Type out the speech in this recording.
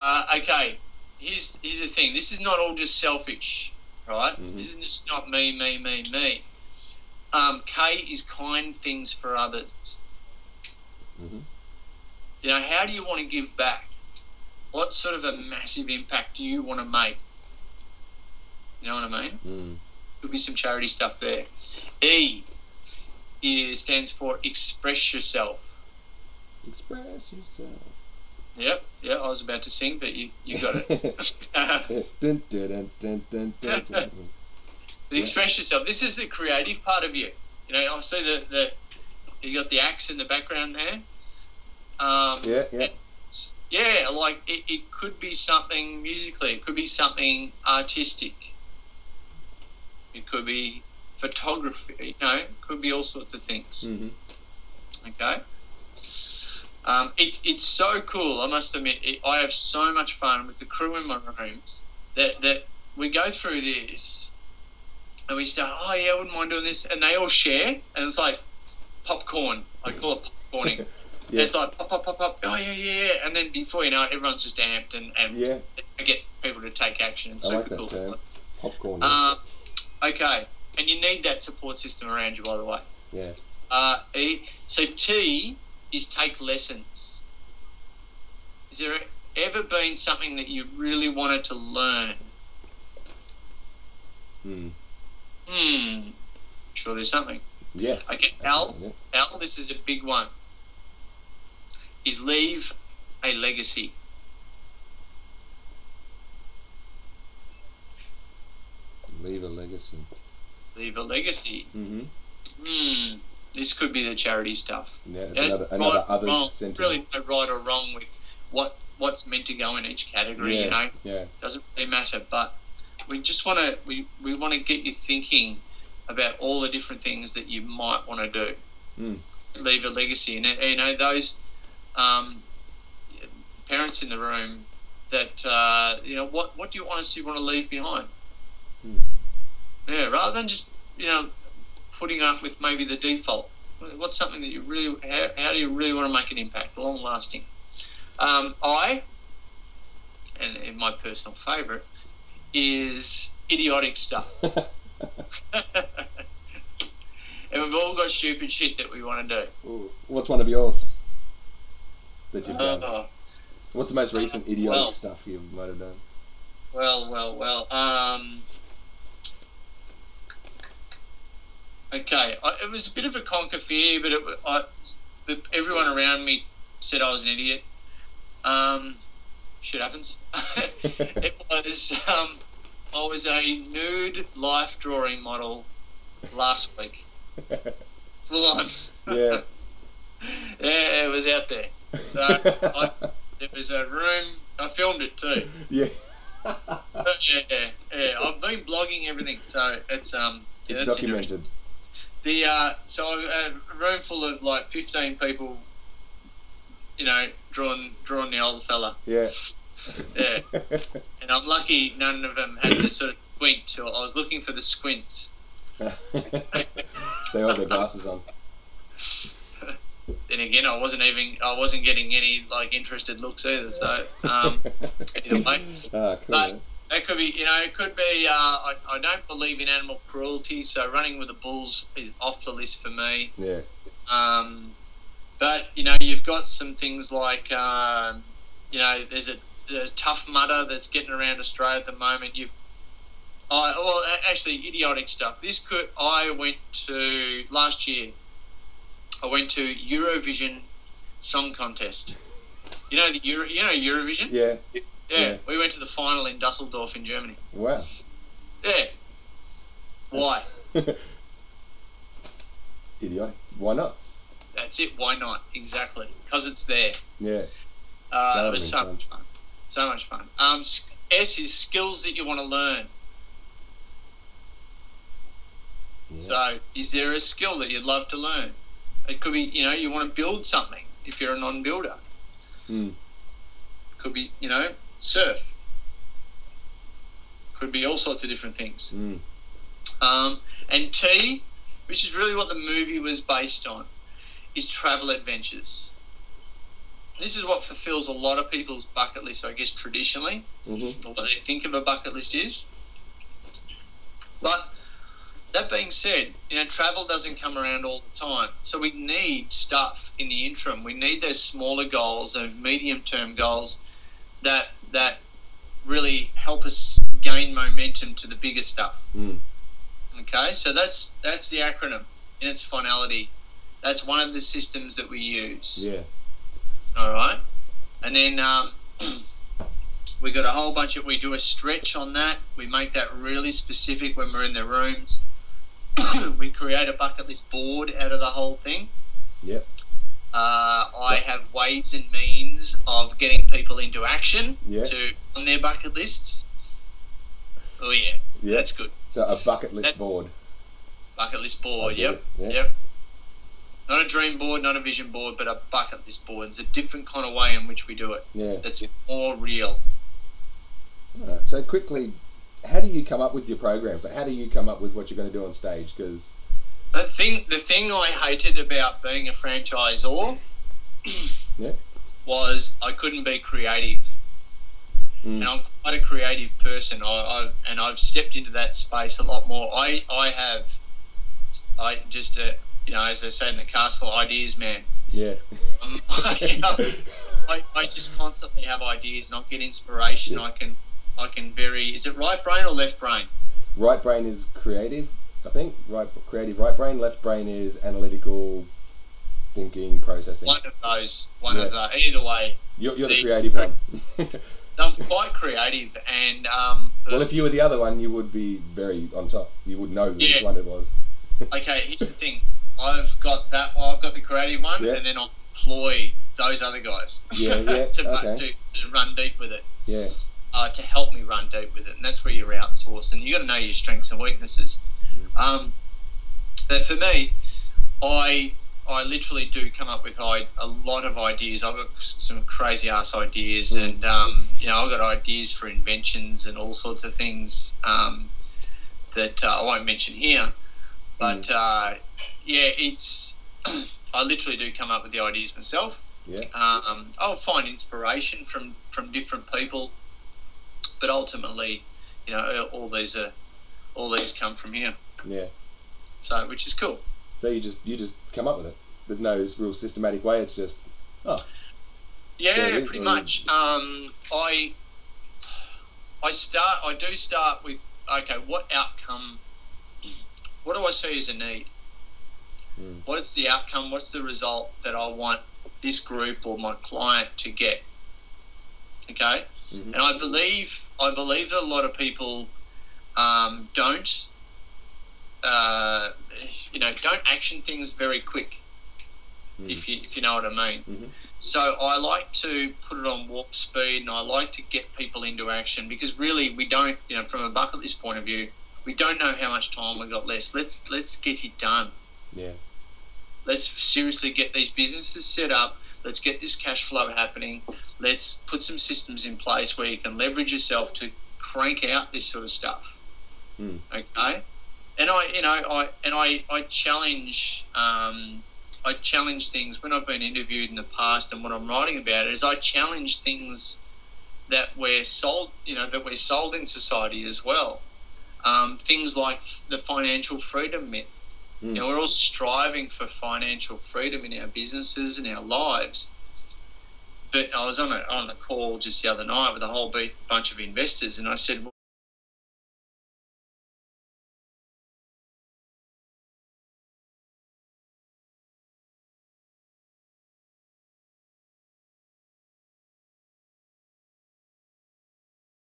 Okay, here's the thing. This is not all just selfish, right? Mm-hmm. This is just not me, me, me, me. K is kind things for others. Mm-hmm. You know, how do you want to give back? What sort of a massive impact do you want to make? You know what I mean? Mm. Could be some charity stuff there. E stands for express yourself. Express yourself. Yep, yeah, I was about to sing, but you got it. Dun, dun, dun, dun, dun, dun. Express yourself. This is the creative part of you. You know, I see the you got the axe in the background there. Yeah, like it could be something musically. It could be something artistic. It could be photography. You know, it could be all sorts of things. Mm-hmm. Okay. It's so cool. I must admit, I have so much fun with the crew in my rooms that we go through this and we start. Oh yeah, I wouldn't mind doing this, and they all share, and it's like popcorn. I call it popcorning. Yeah. It's like pop, pop, pop, pop. Oh yeah, and then before you know it, everyone's just amped and yeah. get people to take action. It's I super like that cool. term. Popcorn. Okay, and you need that support system around you, by the way. Yeah. So T is take lessons. Is there ever been something that you really wanted to learn? Sure, there's something. Yes. Okay, L, this is a big one. Is leave a legacy. Leave a legacy. Leave a legacy. Mm-hmm. This could be the charity stuff. Yeah, There's another others wrong, sentiment. really no right or wrong with what's meant to go in each category. Yeah, you know, yeah. Doesn't really matter. But we just want to we want to get you thinking about all the different things that you might want to do. Leave a legacy, and you know those parents in the room that you know what do you honestly want to leave behind? Yeah, rather than just putting up with maybe the default. What's something that you really how do you really want to make an impact, long lasting? I, and my personal favourite, is idiotic stuff. And we've all got stupid shit that we want to do. Ooh. What's one of yours that you've done? What's the most recent idiotic stuff you might have done? Well. Okay, it was a bit of a conquer fear, but everyone around me said I was an idiot. Shit happens. It was I was a nude life drawing model last week. Full on. Yeah. Yeah, it was out there. So it was a room. I filmed it too. Yeah. Yeah. I've been blogging everything, so it's it's documented. So a room full of like 15 people, drawing the old fella. Yeah. Yeah. And I'm lucky none of them had to sort of squint. Or I was looking for the squints. They all had their glasses on. Then again, I wasn't getting any like interested looks either. So either way, cool. But that could be, it could be. I don't believe in animal cruelty, so running with the bulls is off the list for me. Yeah. But you've got some things like there's a tough mudder that's getting around Australia at the moment. Actually, idiotic stuff. I went to last year. I went to Eurovision Song Contest. Eurovision? Yeah. Yeah. We went to the final in Dusseldorf in Germany. Wow. Yeah. Why? Idiotic. Why not? That's it. Why not? Exactly. Because it's there. Yeah. It was so much fun. So much fun. S is skills that you want to learn. Yeah. So, is there a skill that you'd love to learn? It could be, you want to build something if you're a non-builder. Could be, surf. Could be all sorts of different things. And T, which is really what the movie was based on, is travel adventures. this is what fulfills a lot of people's bucket list, I guess, traditionally, or what they think of a bucket list is. But that being said, travel doesn't come around all the time. So we need stuff in the interim. We need those smaller goals and medium-term goals that really help us gain momentum to the bigger stuff. Okay, so that's the acronym in its finality. That's one of the systems that we use. Yeah. All right. And then we got a whole bunch of, we do a stretch on that. We make that really specific when we're in the rooms. We create a bucket list board out of the whole thing. Yep. I have ways and means of getting people into action on their bucket lists. Oh, yeah. That's good. So a bucket list board. Bucket list board, yep. Not a dream board, not a vision board, but a bucket list board. It's a different kind of way in which we do it. Yeah. That's more real. Right. So quickly, how do you come up with your programs? Like, how do you come up with what you're going to do on stage? Because the thing I hated about being a franchisor was I couldn't be creative. And I'm quite a creative person. I've stepped into that space a lot more. I just as I say in the castle, ideas, man. Yeah. I just constantly have ideas, and I get inspiration. I can is it right brain or left brain? Right brain is creative, I think. Right brain. Left brain is analytical, thinking, processing. One of those. Either way. You're the creative one. I'm quite creative, and well, if you were the other one, you would be very on top. You would know which one it was. Okay, here's the thing. I've got the creative one, and then I'll employ those other guys. To run deep with it. Yeah. To help me run deep with it, and that's where you're outsourced, and you got to know your strengths and weaknesses. But for me, I literally do come up with a lot of ideas. I've got some crazy ass ideas, and I've got ideas for inventions and all sorts of things that I won't mention here. But it's I literally do come up with the ideas myself. Yeah. I'll find inspiration from different people, but ultimately, all these come from here. Yeah. So, which is cool. So you just come up with it. There's no real systematic way. It's just pretty much. I do start with, okay, what outcome? What do I see as a need? What's the outcome? What's the result that I want this group or my client to get? Okay, and I believe that a lot of people don't action things very quick. If you know what I mean. So I like to put it on warp speed, and I like to get people into action, because really we don't, from a bucket list point of view, we don't know how much time we've got left. Let's get it done. Yeah. Let's seriously get these businesses set up. Let's get this cash flow happening. Let's put some systems in place where you can leverage yourself to crank out this sort of stuff. Okay. And I challenge. I challenge things when I've been interviewed in the past, and what I'm writing about it is I challenge things that we're sold. That we're sold in society as well. Things like the financial freedom myth. We're all striving for financial freedom in our businesses and our lives. But I was on a call just the other night with a whole bunch of investors, and I said,